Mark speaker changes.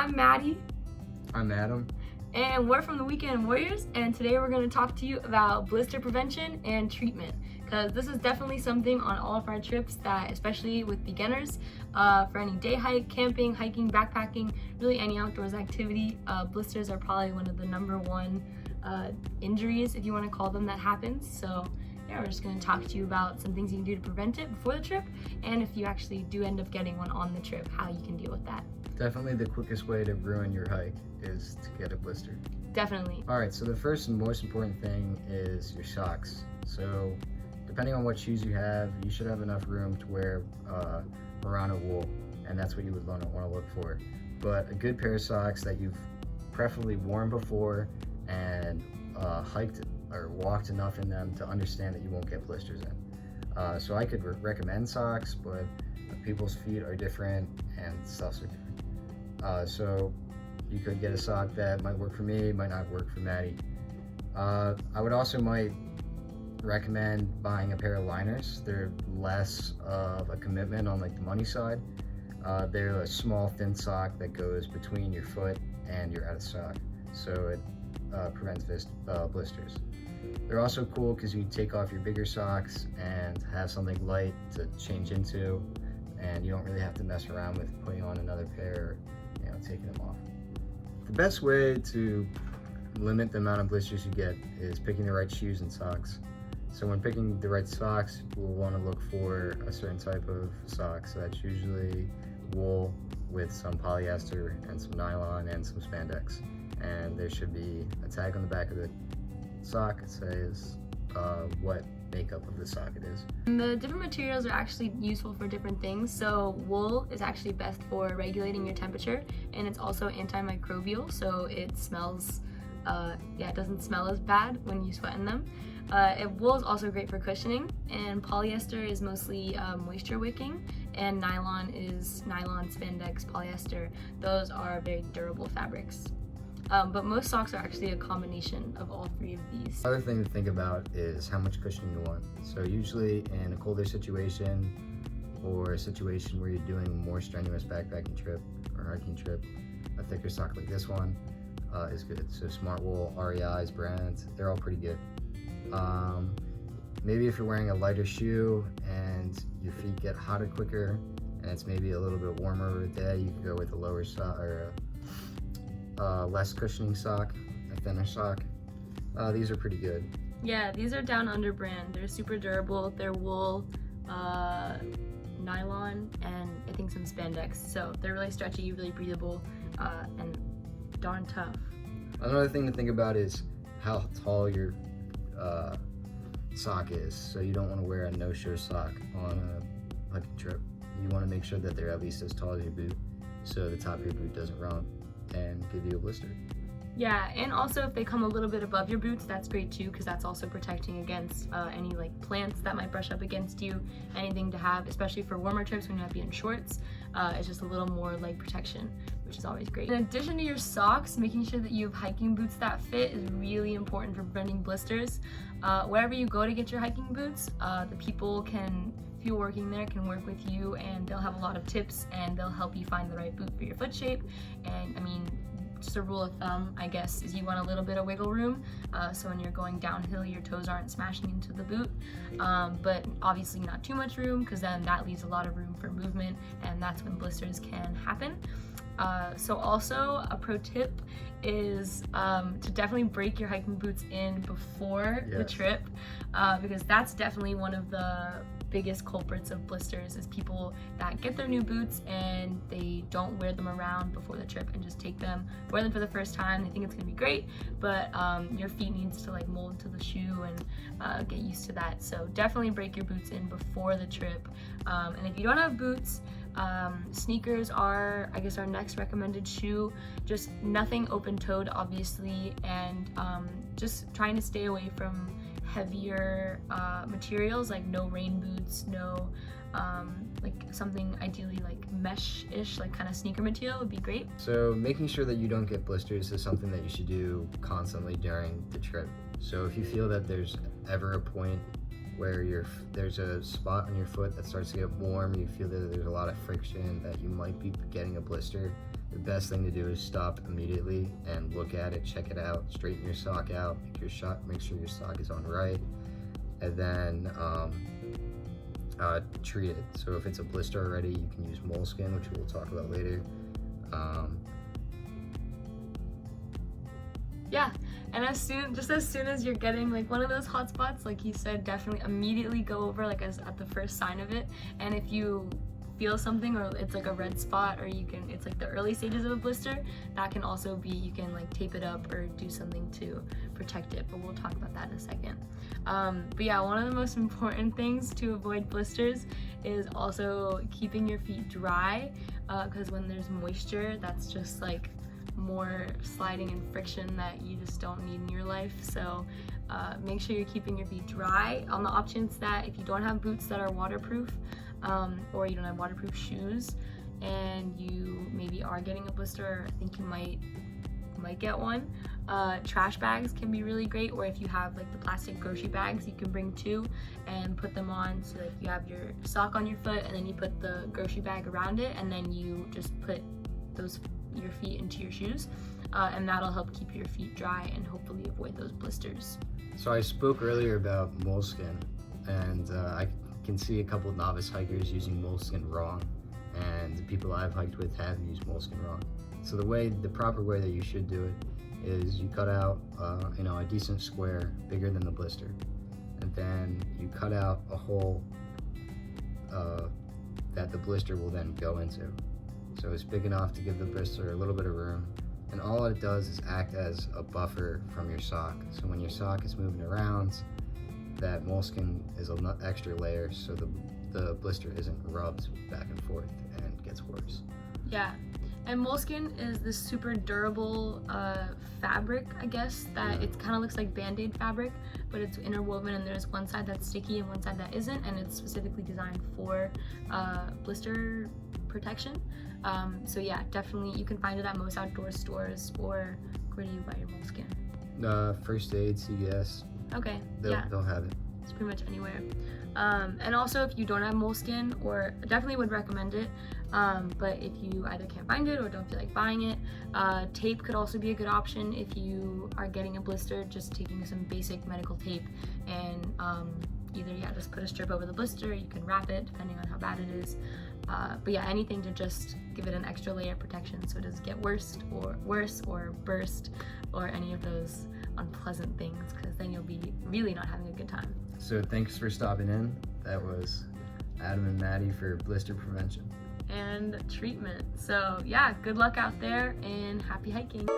Speaker 1: I'm Maddie.
Speaker 2: I'm Adam.
Speaker 1: And we're from the Weekend Warriors, and today we're going to talk to you about blister prevention and treatment, because this is definitely something on all of our trips that, especially with beginners, for any day hike, camping, hiking, backpacking, really any outdoors activity, blisters are probably one of the number one injuries, if you want to call them, that happens. So yeah, we're just going to talk to you about some things you can do to prevent it before the trip, and if you actually do end up getting one on the trip, how you can deal with that.
Speaker 2: Definitely the quickest way to ruin your hike is to get a blister.
Speaker 1: Definitely.
Speaker 2: Alright, so the first and most important thing is your socks. So depending on what shoes you have, you should have enough room to wear Merino wool, and that's what you would want to look for. But a good pair of socks that you've preferably worn before and hiked or walked enough in them to understand that you won't get blisters in. So I could recommend socks, but people's feet are different and stuffs are different. So you could get a sock that might work for me, might not work for Maddie. I would also might recommend buying a pair of liners. They're less of a commitment on like the money side. They're a small thin sock that goes between your foot and your out of sock, so it prevents blisters. They're also cool because you take off your bigger socks and have something light to change into, and you don't really have to mess around with putting on another pair, taking them off. The best way to limit the amount of blisters you get is picking the right shoes and socks. So when picking the right socks, we'll want to look for a certain type of sock. So that's usually wool with some polyester and some nylon and some spandex. And there should be a tag on the back of the sock that says what makeup of the sock it is.
Speaker 1: And the different materials are actually useful for different things. So wool is actually best for regulating your temperature, and it's also antimicrobial, so it smells, it doesn't smell as bad when you sweat in them. Wool is also great for cushioning, and polyester is mostly moisture wicking, and nylon is nylon, spandex, polyester. Those are very durable fabrics. But most socks are actually a combination of all three of these.
Speaker 2: Another thing to think about is how much cushioning you want. So usually in a colder situation or a situation where you're doing a more strenuous backpacking trip or hiking trip, a thicker sock like this one is good. So Smart Wool, REI's brands, they're all pretty good. Maybe if you're wearing a lighter shoe and your feet get hotter quicker and it's maybe a little bit warmer of a day, you can go with a lower sock or less cushioning sock, a thinner sock. These are pretty good.
Speaker 1: Yeah, these are Down Under brand. They're super durable. They're wool, nylon, and I think some spandex. So they're really stretchy, really breathable, and darn tough.
Speaker 2: Another thing to think about is how tall your sock is. So you don't want to wear a no-show sock on a hiking trip. You want to make sure that they're at least as tall as your boot, so the top of your boot doesn't run and give you a blister.
Speaker 1: Yeah, and also if they come a little bit above your boots, that's great too, because that's also protecting against any like plants that might brush up against you, anything to have, especially for warmer trips when you might be in shorts. It's just a little more like protection, which is always great. In addition to your socks, making sure that you have hiking boots that fit is really important for preventing blisters. Wherever you go to get your hiking boots, the people if you're working there, can work with you, and they'll have a lot of tips and they'll help you find the right boot for your foot shape. And I mean, just a rule of thumb, I guess, is you want a little bit of wiggle room, so when you're going downhill, your toes aren't smashing into the boot, but obviously not too much room, because then that leaves a lot of room for movement, and that's when blisters can happen. So also a pro tip is to definitely break your hiking boots in before the trip, because that's definitely one of the biggest culprits of blisters, is people that get their new boots and they don't wear them around before the trip and just wear them for the first time. They think it's gonna be great, but your feet needs to like mold to the shoe and get used to that. So definitely break your boots in before the trip. And if you don't have boots, sneakers are, I guess, our next recommended shoe. Just nothing open-toed, obviously, and just trying to stay away from heavier materials, like no rain boots, no like something ideally like mesh-ish, like kind of sneaker material would be great.
Speaker 2: So making sure that you don't get blisters is something that you should do constantly during the trip. So if you feel that there's ever a point where there's a spot on your foot that starts to get warm, you feel that there's a lot of friction, that you might be getting a blister, the best thing to do is stop immediately and look at it, check it out, straighten your sock out, make sure your sock is on right, and then treat it. So if it's a blister already, you can use Moleskine, which we'll talk about later.
Speaker 1: Yeah, and as soon as you're getting like one of those hot spots, like he said, definitely immediately go over like as at the first sign of it. And if you feel something, or it's like a red spot, or it's like the early stages of a blister, that can also be, you can like tape it up or do something to protect it, but we'll talk about that in a second. But yeah, one of the most important things to avoid blisters is also keeping your feet dry, because when there's moisture, that's just like more sliding and friction that you just don't need in your life. So make sure you're keeping your feet dry. On the off chance that if you don't have boots that are waterproof, or you don't have waterproof shoes, and you maybe are getting a blister, I think you might get one. Trash bags can be really great, or if you have like the plastic grocery bags, you can bring two and put them on, so like you have your sock on your foot and then you put the grocery bag around it, and then you just put your feet into your shoes, and that'll help keep your feet dry and hopefully avoid those blisters.
Speaker 2: So I spoke earlier about Moleskine, and I can see a couple of novice hikers using Moleskine wrong, and the people I've hiked with have used Moleskine wrong. So the proper way that you should do it is you cut out a decent square bigger than the blister, and then you cut out a hole that the blister will then go into. So it's big enough to give the blister a little bit of room, and all it does is act as a buffer from your sock. So when your sock is moving around, that Moleskine is an extra layer, so the blister isn't rubbed back and forth and gets worse.
Speaker 1: Yeah, and Moleskine is this super durable fabric, I guess, that it kind of looks like Band-Aid fabric, but it's interwoven, and there's one side that's sticky and one side that isn't, and it's specifically designed for blister protection. So yeah, definitely you can find it at most outdoor stores, or where do you buy your Moleskine?
Speaker 2: First Aid, CVS.
Speaker 1: Okay,
Speaker 2: they'll have it.
Speaker 1: It's pretty much anywhere. And also, if you don't have Moleskine, or definitely would recommend it, but if you either can't find it or don't feel like buying it, tape could also be a good option. If you are getting a blister, just taking some basic medical tape and either just put a strip over the blister, you can wrap it depending on how bad it is. But yeah, anything to just give it an extra layer of protection so it doesn't get worse or burst or any of those unpleasant things, because then you'll be really not having a good time.
Speaker 2: So thanks for stopping in. That was Adam and Maddie for Blister Prevention
Speaker 1: and Treatment. So yeah, good luck out there and happy hiking.